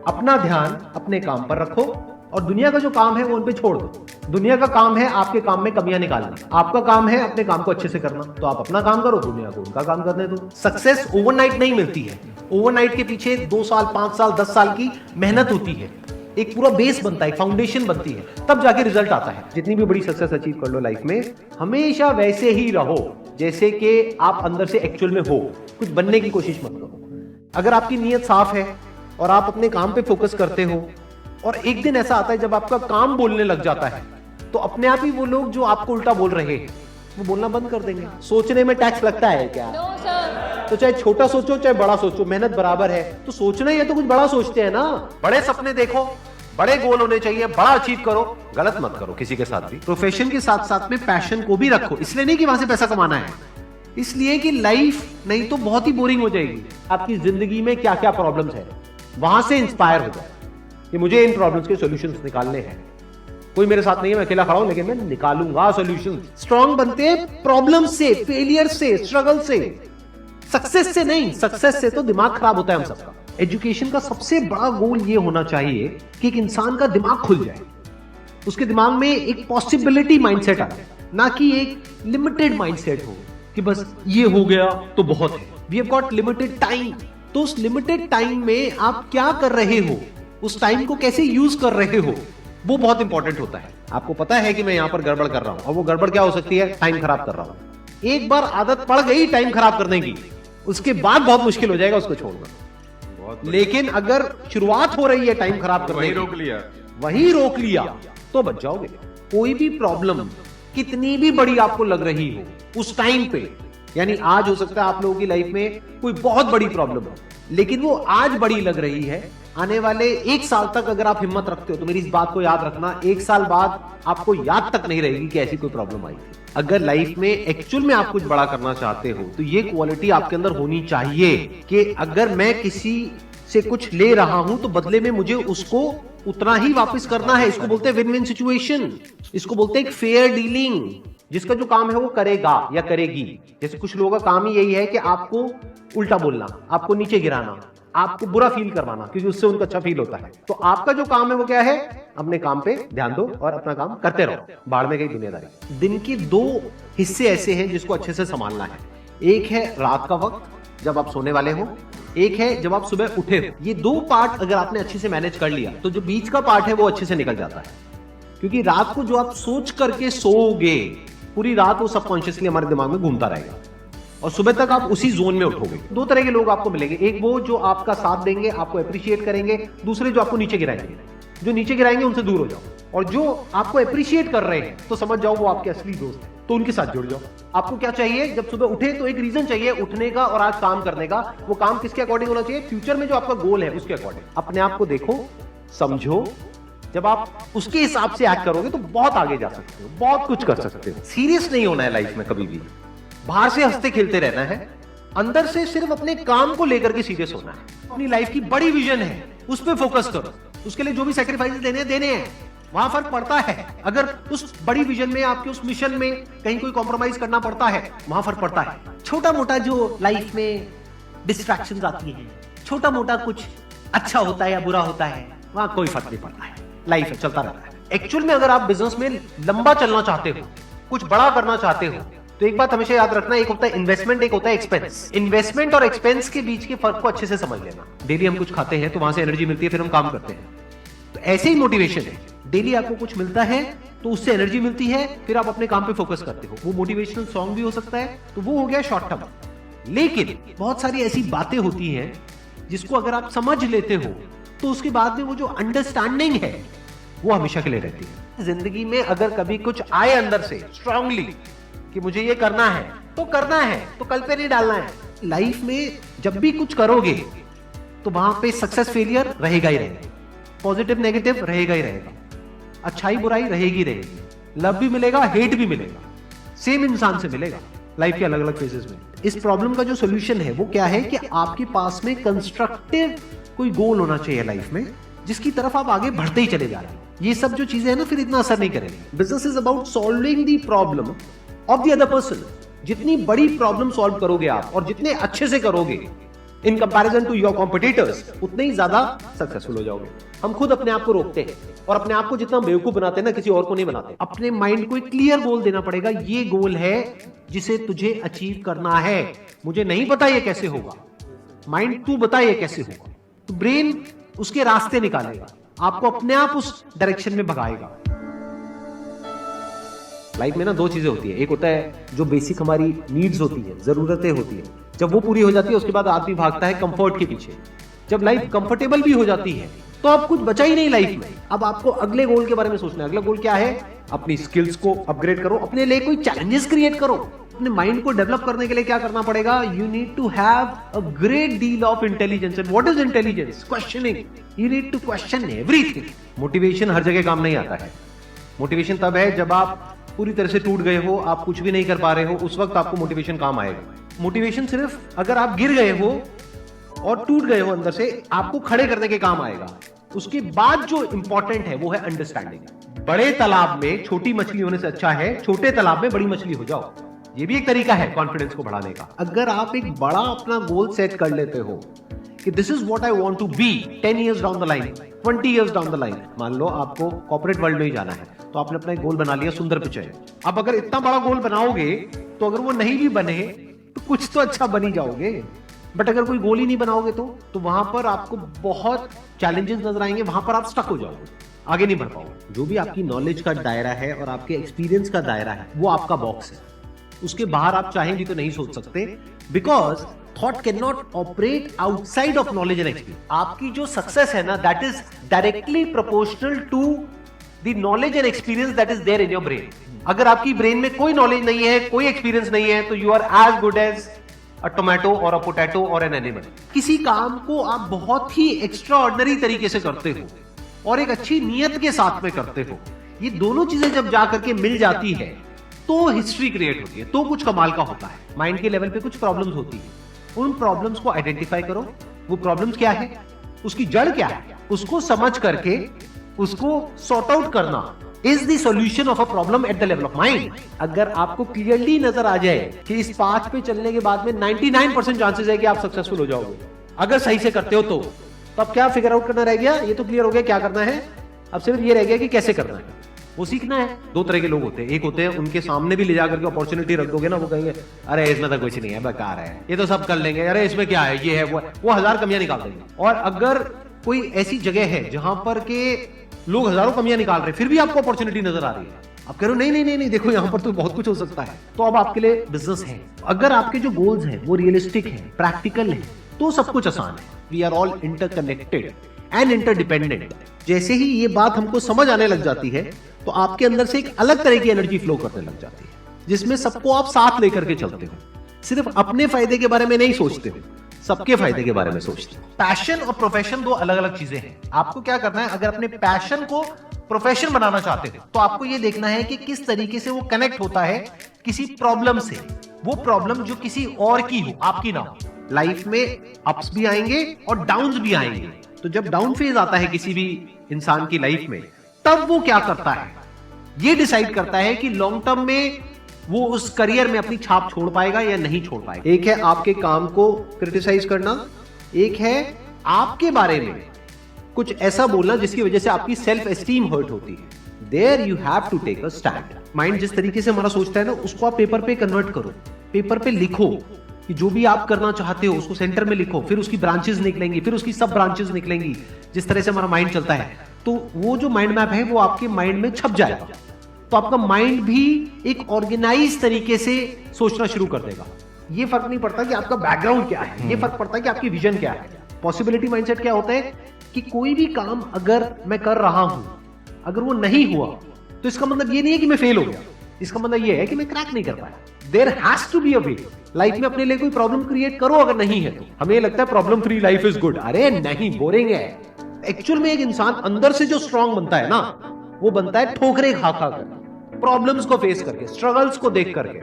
अपना ध्यान अपने काम पर रखो और दुनिया का जो काम है वो उन पे छोड़ दो। दुनिया का काम है आपके काम में कमियां निकालना, आपका काम है अपने काम को अच्छे से करना। तो आप अपना काम करो, दुनिया को उनका काम करने दो। सक्सेस ओवरनाइट नहीं मिलती है। ओवरनाइट के पीछे 2 साल, 5 साल, 10 साल की मेहनत होती है। एक पूरा बेस बनता है, फाउंडेशन बनती है, तब जाके रिजल्ट आता है। जितनी भी बड़ी सक्सेस अचीव कर लो लाइफ में, हमेशा वैसे ही रहो जैसे कि आप अंदर से एक्चुअल में हो। कुछ बनने की कोशिश मत करो। अगर आपकी नीयत साफ है और आप अपने काम पे फोकस करते हो, और एक दिन ऐसा आता है जब आपका काम बोलने लग जाता है, तो अपने आप ही वो लोग जो आपको उल्टा बोल रहे हैं वो बोलना बंद कर देंगे। सोचने में टैक्स लगता है क्या? तो चाहे छोटा सोचो चाहे बड़ा सोचो, मेहनत बराबर है। तो सोचना ही है तो कुछ बड़ा सोचते हैं ना। बड़े सपने देखो, बड़े गोल होने चाहिए, बड़ा अचीव करो, गलत मत करो किसी के साथ भी। प्रोफेशन के साथ साथ में पैशन को भी रखो। इसलिए नहीं कि वहां से पैसा कमाना है, इसलिए कि लाइफ नहीं तो बहुत ही बोरिंग हो जाएगी। आपकी जिंदगी में क्या क्या प्रॉब्लम्स है, वहां से इंस्पायर हो जाए कि मुझे इन प्रॉब्लम्स के सॉल्यूशंस निकालने हैं। कोई मेरे साथ नहीं है, मैं अकेला खड़ा हूं, लेकिन मैं निकालूंगा सॉल्यूशन। स्ट्रांग बनते हैं प्रॉब्लम से, फेलियर से, स्ट्रगल से, सक्सेस से नहीं। सक्सेस से तो दिमाग खराब होता है हम सबका। एजुकेशन का सबसे बड़ा गोल ये होना चाहिए कि एक इंसान का दिमाग खुल जाए, उसके दिमाग में एक पॉसिबिलिटी माइंडसेट आए, ना कि एक लिमिटेड माइंडसेट हो कि बस ये हो गया तो बहुत है। We have got limited time. तो उस लिमिटेड टाइम में आप क्या कर रहे हो, उस टाइम को कैसे यूज कर रहे हो, वो बहुत इंपॉर्टेंट होता है। आपको पता है कि मैं यहां पर गड़बड़ कर रहा हूं, और वो गड़बड़ क्या हो सकती है? टाइम खराब कर रहा हूं। एक बार आदत पड़ गई टाइम खराब करने की, उसके बाद बहुत मुश्किल हो जाएगा उसको छोड़ना। लेकिन अगर शुरुआत हो रही है टाइम खराब करने की, वही रोक लिया तो बच जाओगे। कोई भी प्रॉब्लम कितनी भी बड़ी आपको लग रही हो उस टाइम पे, यानी आज हो सकता है आप लोगों की लाइफ में कोई बहुत बड़ी प्रॉब्लम हो, लेकिन वो आज बड़ी लग रही है, आने वाले 1 साल तक अगर आप हिम्मत रखते हो तो मेरी इस बात को याद रखना, 1 साल बाद आपको याद तक नहीं रहेगी कि ऐसी कोई प्रॉब्लम आई थी। अगर लाइफ में एक्चुअल में आप कुछ बड़ा करना चाहते हो तो ये क्वालिटी आपके अंदर होनी चाहिए कि अगर मैं किसी से कुछ ले रहा हूं तो बदले में मुझे उसको उतना ही वापस करना है। इसको बोलते हैं विन विन सिचुएशन, इसको बोलते हैं फेयर डीलिंग। जिसका जो काम है वो करेगा या करेगी। जैसे कुछ लोगों का काम ही यही है कि आपको उल्टा बोलना, आपको नीचे गिराना, आपको बुरा फील करवाना, क्योंकि उससे उनको अच्छा फील होता है। तो आपका जो काम है वो क्या है? अपने काम पे ध्यान दो और अपना काम करते रहो। बाढ़ में गई दुनियादारी। दिन के 2 हिस्से ऐसे हैं जिसको अच्छे से संभालना है। एक है रात का वक्त जब आप सोने वाले हो, एक है जब आप सुबह उठे हो। ये 2 पार्ट अगर आपने अच्छे से मैनेज कर लिया तो जो बीच का पार्ट है वो अच्छे से निकल जाता है। क्योंकि रात को जो आप सोच करके सोओगे, पूरी रात वो सबकॉन्शियसली हमारे दिमाग में घूमता रहेगा और सुबह तक आप उसी जोन में उठोगे। 2 तरह के लोग आपको मिलेंगे, एक वो जो आपका साथ देंगे, आपको अप्रिशिएट करेंगे, दूसरे जो आपको नीचे गिराएंगे। जो नीचे गिराएंगे उनसे दूर हो जाओ, और जो आपको अप्रिशिएट कर रहे हैं तो समझ जाओ वो आपके असली दोस्त हैं, तो उनके साथ जुड़ जाओ। आपको क्या चाहिए? जब सुबह उठे तो एक रीजन चाहिए उठने का और आज काम करने का। वो काम किसके अकॉर्डिंग होना चाहिए? फ्यूचर में जो आपका गोल है उसके अकॉर्डिंग। अपने आप को देखो, समझो। जब आप उसके हिसाब से एक्ट करोगे तो बहुत आगे जा सकते हो, बहुत कुछ कर सकते हो। सीरियस नहीं होना है लाइफ में कभी भी। बाहर से हंसते खेलते रहना है, अंदर से सिर्फ अपने काम को लेकर के सीरियस होना है। अपनी लाइफ की बड़ी विजन है, उस पर फोकस करो। उसके लिए जो भी सैक्रिफाइस देने हैं, वहां फर्क पड़ता है। अगर उस बड़ी विजन में, आपके उस मिशन में कहीं कोई कॉम्प्रोमाइज करना पड़ता है, वहां फर्क पड़ता है। छोटा मोटा जो लाइफ में डिस्ट्रैक्शंस आती है, छोटा मोटा कुछ अच्छा होता है या बुरा होता है, वहां कोई फर्क नहीं पड़ता है। लाइफ है, चलता रहता है। एक्चुअल में अगर आप बिजनेस में लंबा चलना चाहते हो, कुछ बड़ा करना चाहते हो, तो एक बात हमेशा याद रखना, एक होता है इन्वेस्टमेंट, एक होता है एक्सपेंस। इन्वेस्टमेंट और एक्सपेंस के बीच के फर्क को अच्छे से समझ लेना। डेली हम कुछ खाते हैं तो वहां से एनर्जी मिलती है, फिर हम काम करते हैं। तो ऐसे ही मोटिवेशन है, डेली आपको कुछ मिलता है तो उससे एनर्जी मिलती है, फिर आप अपने काम पे फोकस करते हो। वो मोटिवेशनल सॉन्ग भी हो सकता है, तो वो हो गया शॉर्ट टर्म। लेकिन बहुत सारी ऐसी बातें होती हैं जिसको अगर आप समझ लेते हो तो उसके बाद में वो जो अंडरस्टैंडिंग है वो हमेशा के लिए रहती है। जिंदगी में अगर कभी कुछ आए अंदर से स्ट्रांगली कि मुझे ये करना है तो करना है, तो कल पे नहीं डालना है। लाइफ में जब भी कुछ करोगे तो वहां पे सक्सेस फेलियर रहेगा ही रहेगा, पॉजिटिव नेगेटिव रहेगा ही रहेगा, अच्छाई बुराई रहेगी रहेगी, लव भी मिलेगा, हेट भी मिलेगा, सेम इंसान से मिलेगा लाइफ के अलग अलग फेजेस में। इस प्रॉब्लम का जो सोल्यूशन है वो क्या है कि आपके पास में कंस्ट्रक्टिव कोई गोल होना चाहिए लाइफ में, जिसकी तरफ आप आगे बढ़ते ही चले जा रहे हैं। ये सब जो चीजें हैं ना, फिर इतना असर नहीं करेंगे। Business is about solving the problem of the other person. जितनी बड़ी प्रॉब्लम सॉल्व करोगे आप और जितने अच्छे से करोगे, in comparison to your competitors, उतने ही ज्यादा सक्सेसफुल हो जाओगे। हम खुद अपने आप को रोकते हैं और अपने आप को जितना बेवकूफ बनाते हैं ना, किसी और को नहीं बनाते। अपने माइंड को एक क्लियर गोल देना पड़ेगा, ये गोल है जिसे तुझे अचीव करना है। मुझे नहीं पता ये कैसे होगा, माइंड तू बता ये कैसे होगा। तो ब्रेन उसके रास्ते निकालेगा, आपको अपने आप उस डायरेक्शन में भगाएगा। लाइफ में ना दो चीजें होती है, एक होता है जो बेसिक हमारी नीड्स होती है, जरूरतें होती है। जब वो पूरी हो जाती है उसके बाद आदमी भागता है कंफर्ट के पीछे। जब लाइफ कंफर्टेबल भी हो जाती है तो अब कुछ बचा ही नहीं लाइफ में। अब आपको अगले गोल के बारे में सोचना है। अगला गोल क्या है? अपनी स्किल्स को अपग्रेड करो, अपने लिए कोई चैलेंजेस क्रिएट करो। अपने माइंड को डेवलप करने के लिए क्या करना पड़ेगा? You need to have a great deal of intelligence. And what is intelligence? Questioning. You need to question everything. Motivation हर जगह काम नहीं आता है। मोटिवेशन तब है जब आप पूरी तरह से टूट गए हो, आप कुछ भी नहीं कर पा रहे हो, उस वक्त आपको मोटिवेशन काम आएगा। मोटिवेशन सिर्फ अगर आप गिर गए हो और टूट गए हो अंदर से, आपको खड़े करने के काम आएगा। उसके बाद जो इंपॉर्टेंट है वो है अंडरस्टैंडिंग। बड़े तालाब में छोटी मछली होने से अच्छा है छोटे तालाब में बड़ी मछली हो जाओ। ये भी एक तरीका है कॉन्फिडेंस को बढ़ाने का। अगर आप एक बड़ा अपना गोल सेट कर लेते हो कि this is what I want to be 10 years down the line, 20 years down the line. मान लो आपको कॉर्पोरेट वर्ल्ड में ही जाना है, तो आपने अपना एक गोल बना लिया सुंदर पिचाई। अब अगर इतना बड़ा गोल बनाओगे तो अगर वो नहीं भी बने तो कुछ तो अच्छा बन ही जाओगे। बट अगर कोई गोल ही नहीं बनाओगे तो वहां पर आपको बहुत चैलेंजेस नजर आएंगे, वहां पर आप स्टक हो जाओगे, आगे नहीं बढ़ पाओगे। जो भी आपकी नॉलेज का दायरा है और आपके एक्सपीरियंस का दायरा है वो आपका बॉक्स है। उसके बाहर आप चाहें भी तो नहीं सोच सकते, because thought can not operate outside of knowledge and experience. आपकी जो सक्सेस है ना, that is directly proportional to the knowledge and experience that is there in your brain. अगर आपकी ब्रेन में कोई नॉलेज नहीं है, कोई एक्सपीरियंस नहीं है, तो you are as good as a tomato और अ पोटैटो और एन एनिमल। किसी काम को आप बहुत ही एक्स्ट्रा ऑर्डिनरी तरीके से करते हो और एक अच्छी नीयत के साथ में करते हो, ये दोनों चीजें जब जाकर के मिल जाती है तो हिस्ट्री क्रिएट होती है, तो कुछ कमाल का होता है। माइंड के लेवल पे कुछ प्रॉब्लम्स होती है, उन प्रॉब्लम्स को आइडेंटिफाई करो। वो प्रॉब्लम्स क्या है, उसकी जड़ क्या है, उसको समझ करके उसको सॉर्ट आउट करना is the solution of a problem at the level of mind. अगर आपको क्लियरली नजर आ जाए कि इस पाथ पे चलने के बाद में 99% चांसेस है कि आप सक्सेसफुल हो जाओगे अगर सही से करते हो तो अब क्या फिगर आउट करना रह गया? ये तो क्लियर हो गया क्या करना है, अब सिर्फ ये रह गया कि कैसे करना है, वो सीखना है। दो तरह के लोग होते हैं, एक होते हैं उनके सामने भी ले जाकर के अपॉर्चुनिटी रख दोगे ना, वो कहेंगे अरे इसमें तो कुछ नहीं है, बेकार है, ये तो सब कर लेंगे, अरे इसमें क्या है, ये है वो 1000 कमियां निकाल देंगे। और अगर कोई ऐसी जगह है जहां पर के लोग हजारों कमियां निकाल रहे हैं फिर भी आपको अपॉर्चुनिटी नजर आ रही है, आप कह रहे हो नहीं नहीं नहीं नहीं देखो यहाँ पर तो बहुत कुछ हो सकता है, तो अब आपके लिए बिजनेस है। अगर आपके जो गोल्स हैं वो रियलिस्टिक है, प्रैक्टिकल है, तो सब कुछ आसान है। We are all interconnected and interdependent. जैसे ही ये बात हमको समझ आने लग जाती है तो आपके अंदर से एक अलग तरह की एनर्जी फ्लो करने लग जाती है, जिसमें सबको आप साथ लेकर के चलते हो। सिर्फ अपने फायदे के बारे में नहीं सोचते हो, सबके फायदे के बारे में सोचते हो। पैशन और प्रोफेशन दो अलग अलग चीजें हैं। आपको क्या करना है, अगर अपने पैशन को प्रोफेशन बनाना चाहते हो तो आपको ये देखना है कि किस तरीके से वो कनेक्ट होता है किसी प्रॉब्लम से। वो प्रॉब्लम जो किसी और की हो, आपकी ना हो। लाइफ में अप्स भी आएंगे और डाउन्स भी आएंगे, तो जब डाउन फेज आता है किसी भी इंसान की लाइफ में, तब वो क्या करता है, ये डिसाइड करता है कि लॉन्ग टर्म में वो उस करियर में अपनी छाप छोड़ पाएगा या नहीं छोड़ पाएगा। एक है आपके काम को क्रिटिसाइज करना, एक है आपके बारे में कुछ ऐसा बोलना जिसकी वजह से आपकी सेल्फ एस्टीम हर्ट होती है। There you have to take a stand. Mind जिस तरीके से हमारा सोचता है ना, उसको आप पेपर पे कन्वर्ट करो, पेपर पे लिखो कि जो भी आप करना चाहते हो उसको सेंटर में लिखो, फिर उसकी ब्रांचेस निकलेंगी, फिर उसकी सब ब्रांचेस निकलेंगी। जिस तरह से हमारा माइंड चलता है तो वो जो माइंड मैप है वो आपके माइंड में छप जाएगा, तो आपका माइंड भी एक ऑर्गेनाइज तरीके से सोचना शुरू कर देगा। ये फर्क नहीं पड़ता कि आपका बैकग्राउंड क्या है, ये फर्क पड़ता है कि आपकी विजन क्या है। पॉसिबिलिटी माइंडसेट क्या होता है कि कोई भी काम अगर मैं कर रहा हूं, अगर वो नहीं हुआ तो इसका मतलब ये नहीं है कि मैं फेल हो गया, इसका मतलब ये है कि मैं क्रैक नहीं कर पाया। There has to be a way. Life में अपने लिए कोई प्रॉब्लम क्रिएट करो, अगर नहीं है तो। हमें लगता है problem free life is good, अरे नहीं, बोरिंग है। एक्चुअल में एक इंसान अंदर से जो स्ट्रांग बनता है ना, वो बनता है ठोकरे खा खा कर, प्रॉब्लम्स को फेस करके, स्ट्रगल्स को देख करके।